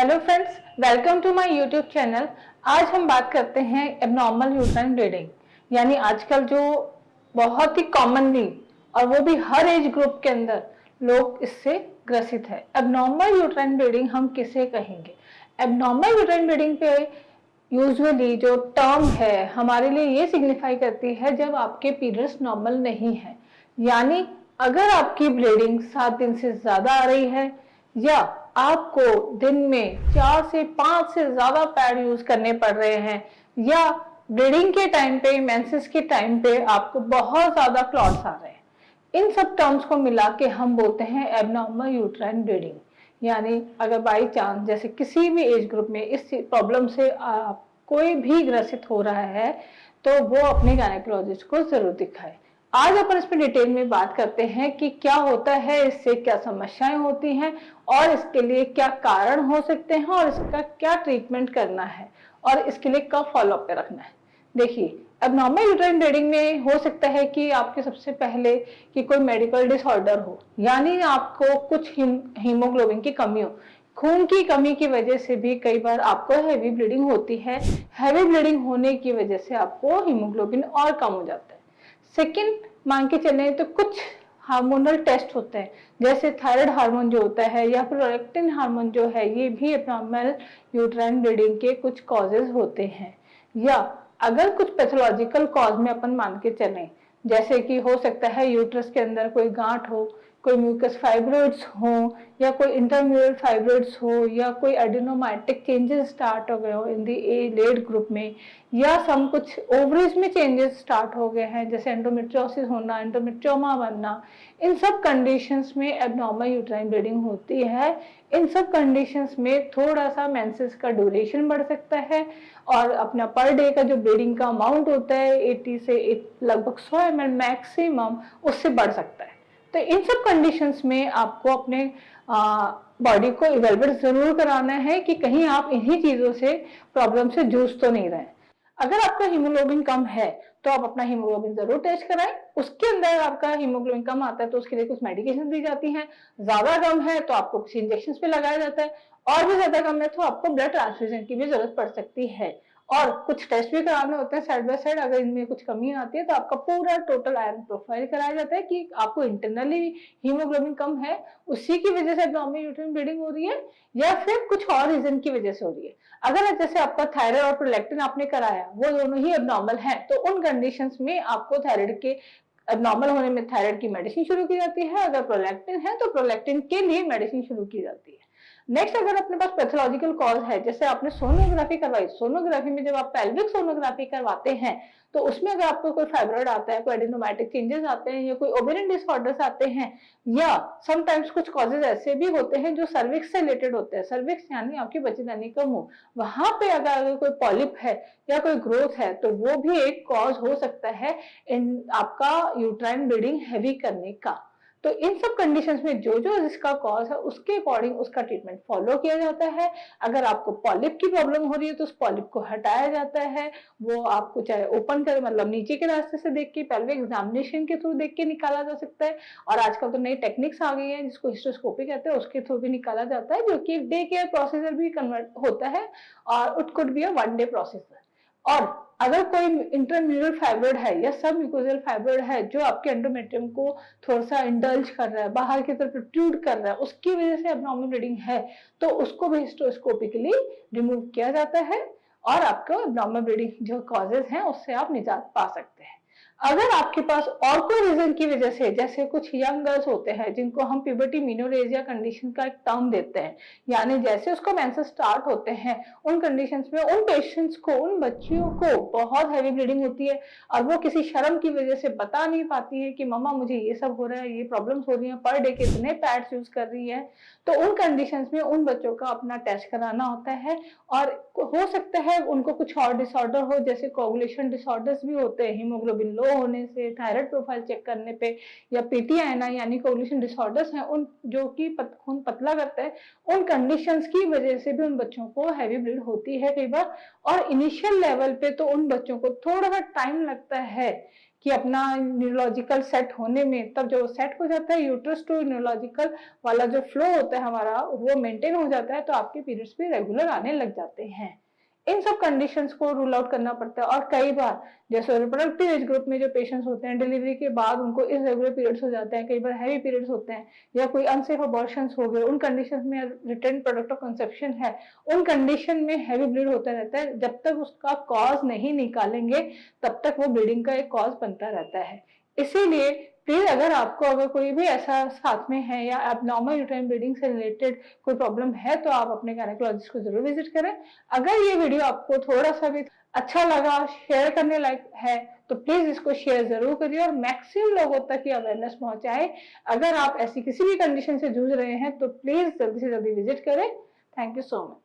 Hello friends, welcome to my YouTube channel. आज हम बात करते हैं एबनॉर्मल यूट्राइन ब्लीडिंग, यानी आजकल जो बहुत ही कॉमनली और वो भी हर एज ग्रुप के अंदर लोग इससे ग्रसित है। एबनॉर्मल यूट्राइन ब्लीडिंग हम किसे कहेंगे? एबनॉर्मल यूट्राइन ब्लीडिंग पे यूजुअली जो टर्म है हमारे लिए ये सिग्निफाई करती है जब आपके पीरियड्स नॉर्मल नहीं है, यानी अगर आपकी ब्लीडिंग 7 दिन से ज्यादा आ रही है या आपको दिन में 4 से 5 से ज्यादा पैड यूज करने पड़ रहे हैं या ब्लीडिंग के टाइम पे, मेंसेस के टाइम पे आपको बहुत ज्यादा क्लॉट्स आ रहे हैं, इन सब टर्म्स को मिला के हम बोलते हैं एबनॉर्मल यूट्राइन ब्लीडिंग। यानी अगर बाई चांस जैसे किसी भी एज ग्रुप में इस प्रॉब्लम से कोई भी ग्रसित हो रहा है तो वो अपने गायनेकोलॉजिस्ट को जरूर दिखाए। आज अपन इसमें डिटेल में बात करते हैं कि क्या होता है, इससे क्या समस्याएं होती हैं और इसके लिए क्या कारण हो सकते हैं और इसका क्या ट्रीटमेंट करना है और इसके लिए कब फॉलोअप पे रखना है। देखिए, एबनॉर्मल यूट्राइन ब्लीडिंग में हो सकता है कि आपके सबसे पहले कि कोई मेडिकल डिसऑर्डर हो, यानी आपको कुछ हीमोग्लोबिन की कमी हो। खून की कमी की वजह से भी कई बार आपको हैवी ब्लीडिंग होती है। हैवी ब्लीडिंग होने की वजह से आपको हीमोग्लोबिन और कम हो जाता है। सेकेंड, मान के चले तो कुछ हार्मोनल टेस्ट होते हैं, जैसे थायराइड हार्मोन जो होता है या प्रोलैक्टिन हार्मोन जो है, ये भी एबनॉर्मल यूट्राइन ब्लीडिंग के कुछ कॉजेज होते हैं। या अगर कुछ पैथोलॉजिकल कॉज में अपन मान के चलें, जैसे कि हो सकता है यूट्रस के अंदर कोई गांठ हो, कोई म्यूकस फाइब्रोइड्स हो या कोई इंटरम्यूरल फाइब्रोइड्स हो या कोई एडिनोमाइटिक चेंजेस स्टार्ट हो गए हो इन दी लेट ग्रुप में, या सम कुछ ओवरीज में चेंजेस स्टार्ट हो गए हैं जैसे एंडोमेट्रियोसिस होना, एंडोमेट्रियोमा बनना, इन सब कंडीशंस में एबनॉर्मल यूट्राइन ब्लीडिंग होती है। इन सब कंडीशंस में थोड़ा सा मेंसेस का ड्यूरेशन बढ़ सकता है और अपना पर डे का जो ब्लीडिंग का अमाउंट होता है 80 से लगभग 100 ml मैक्सिमम, उससे बढ़ सकता है। तो इन सब कंडीशंस में आपको अपने बॉडी को इवेलुएट जरूर कराना है कि कहीं आप इन्हीं चीजों से प्रॉब्लम से जूझ तो नहीं रहे। अगर आपका हीमोग्लोबिन कम है तो आप अपना हीमोग्लोबिन जरूर टेस्ट कराएं। उसके अंदर आपका हीमोग्लोबिन कम आता है तो उसके लिए कुछ मेडिकेशन दी जाती हैं। ज्यादा कम है तो आपको कुछ इंजेक्शन पे लगाया जाता है, और भी ज्यादा कम है तो आपको ब्लड ट्रांसफ्यूजन की भी जरूरत पड़ सकती है। और कुछ टेस्ट भी कराने होते हैं साइड बाय साइड। अगर इनमें कुछ कमी आती है तो आपका पूरा टोटल आयरन प्रोफाइल कराया जाता है कि आपको इंटरनली हीमोग्लोबिन कम है, उसी की वजह से एबनॉर्मल यूट्राइन ब्लीडिंग हो रही है या फिर कुछ और रीजन की वजह से हो रही है। अगर जैसे आपका थायराइड और प्रोलैक्टिन आपने कराया, वो दोनों ही एबनॉर्मल है, तो उन कंडीशंस में आपको थायराइड के एबनॉर्मल होने में थायराइड की मेडिसिन शुरू की जाती है। अगर प्रोलैक्टिन है तो प्रोलैक्टिन के लिए मेडिसिन शुरू की जाती है। नेक्स्ट, अगर अपने पास पैथोलॉजिकल कॉज है, जैसे आपने सोनोग्राफी करवाई, सोनोग्राफी में जब आप पेल्विक सोनोग्राफी करवाते हैं तो उसमें अगर आपको कोई फाइब्रॉइड आता है, कोई एडिनोमैटिक चेंजेस आते हैं या कोई ओवेरियन डिसऑर्डर्स आते हैं, या समटाइम्स कुछ कॉजेज ऐसे भी होते हैं जो सर्विक्स से रिलेटेड होते हैं। सर्विक्स यानी आपकी बच्चेदानी का मुंह, वहां पे अगर कोई पॉलिप है या कोई ग्रोथ है तो वो भी एक कॉज हो सकता है इन आपका यूट्राइन ब्लीडिंग हैवी करने का। तो इन सब कंडीशंस में जो जो जिसका कॉज है उसके अकॉर्डिंग उसका ट्रीटमेंट फॉलो किया जाता है। अगर आपको पॉलिप की प्रॉब्लम हो रही है तो उस पॉलिप को हटाया जाता है। वो आपको चाहे ओपन कर, मतलब नीचे के रास्ते से देख के, पेल्विक एग्जामिनेशन के थ्रू देख के निकाला जा सकता है, और आजकल तो नई टेक्निक्स आ गई है जिसको हिस्टोस्कोपी कहते हैं, उसके थ्रू भी निकाला जाता है, जो कि एक डे केयर प्रोसीजर भी कन्वर्ट होता है और it could be a 1 day procedure. और अगर कोई इंटरम्यूरल फाइब्रोइड है या सब म्यूकोजल फाइब्रोइड है जो आपके एंडोमेट्रियम को थोड़ा सा इंडल्ज कर रहा है, बाहर की तरफ प्रोट्रूड कर रहा है, उसकी वजह से एबनॉर्मल ब्लीडिंग है, तो उसको भी हिस्टोस्कोपिकली रिमूव किया जाता है और आपको एबनॉर्मल ब्लीडिंग जो कॉजेज हैं उससे आप निजात पा सकते हैं। अगर आपके पास और कोई रीजन की वजह से, जैसे कुछ यंग गर्ल्स होते हैं जिनको हम प्यूबर्टी मीनोरेजिया कंडीशन का एक टर्म देते हैं, यानी जैसे उसको मेंसेस स्टार्ट होते हैं उन कंडीशंस में उन पेशेंट्स को, उन बच्चियों को बहुत हैवी ब्लीडिंग होती है और वो किसी शर्म की वजह से बता नहीं पाती है कि मम्मा मुझे ये सब हो रहा है, ये प्रॉब्लम्स हो रही है, पर डे के इतने पैड्स यूज कर रही है, तो उन कंडीशंस में उन बच्चों का अपना टेस्ट कराना होता है। और हो सकता है उनको कुछ और डिसऑर्डर हो, जैसे कोगुलेशन डिसऑर्डर्स भी होते हैं, हीमोग्लोबिन लो होने से, थायराइड प्रोफाइल चेक करने पे, या पीटीआईएनआई यानी कोगुलेशन डिसऑर्डर्स हैं उन जो कि खून पतला करते हैं, उन कंडीशंस की वजह से भी उन बच्चों को हैवी ब्लीड होती है कई बार। और इनिशियल लेवल पे तो उन बच्चों को थोड़ा सा टाइम लगता है कि अपना न्यूरोलॉजिकल सेट होने में। तब जब सेट हो जाता है, यूट्रस टू न्यूरोलॉजिकल वाला जो फ्लो होता है हमारा, वो मेंटेन हो जाता है, तो आपके पीरियड्स भी रेगुलर आने लग जाते हैं। इन सब कंडीशंस को रूल आउट करना पड़ता है। और कई बार जैसे रिप्रोडक्टिव एज ग्रुप में जो पेशेंट्स होते हैं, डिलीवरी के बाद उनको इरेगुलर पीरियड्स हो जाते हैं, कई बार हैवी पीरियड्स होते हैं, या कोई अनसेफ अबॉर्शंस हो गए, उन कंडीशंस में रिटर्न प्रोडक्ट ऑफ कंसेप्शन है, उन कंडीशन में हैवी ब्लीड होता रहता है। जब तक उसका कॉज नहीं निकालेंगे तब तक वो ब्लीडिंग का एक कॉज बनता रहता है। इसीलिए प्लीज अगर कोई भी ऐसा साथ में है या एबनॉर्मल यूट्राइन ब्लीडिंग से रिलेटेड कोई प्रॉब्लम है, तो आप अपने गायनेकोलॉजिस्ट को जरूर विजिट करें। अगर ये वीडियो आपको थोड़ा सा भी अच्छा लगा, शेयर करने लायक है, तो प्लीज इसको शेयर जरूर करिए और मैक्सिमम लोगों तक ये अवेयरनेस पहुंचाए। अगर आप ऐसी किसी भी कंडीशन से जूझ रहे हैं तो प्लीज जल्दी से जल्दी विजिट करें। Thank you so much.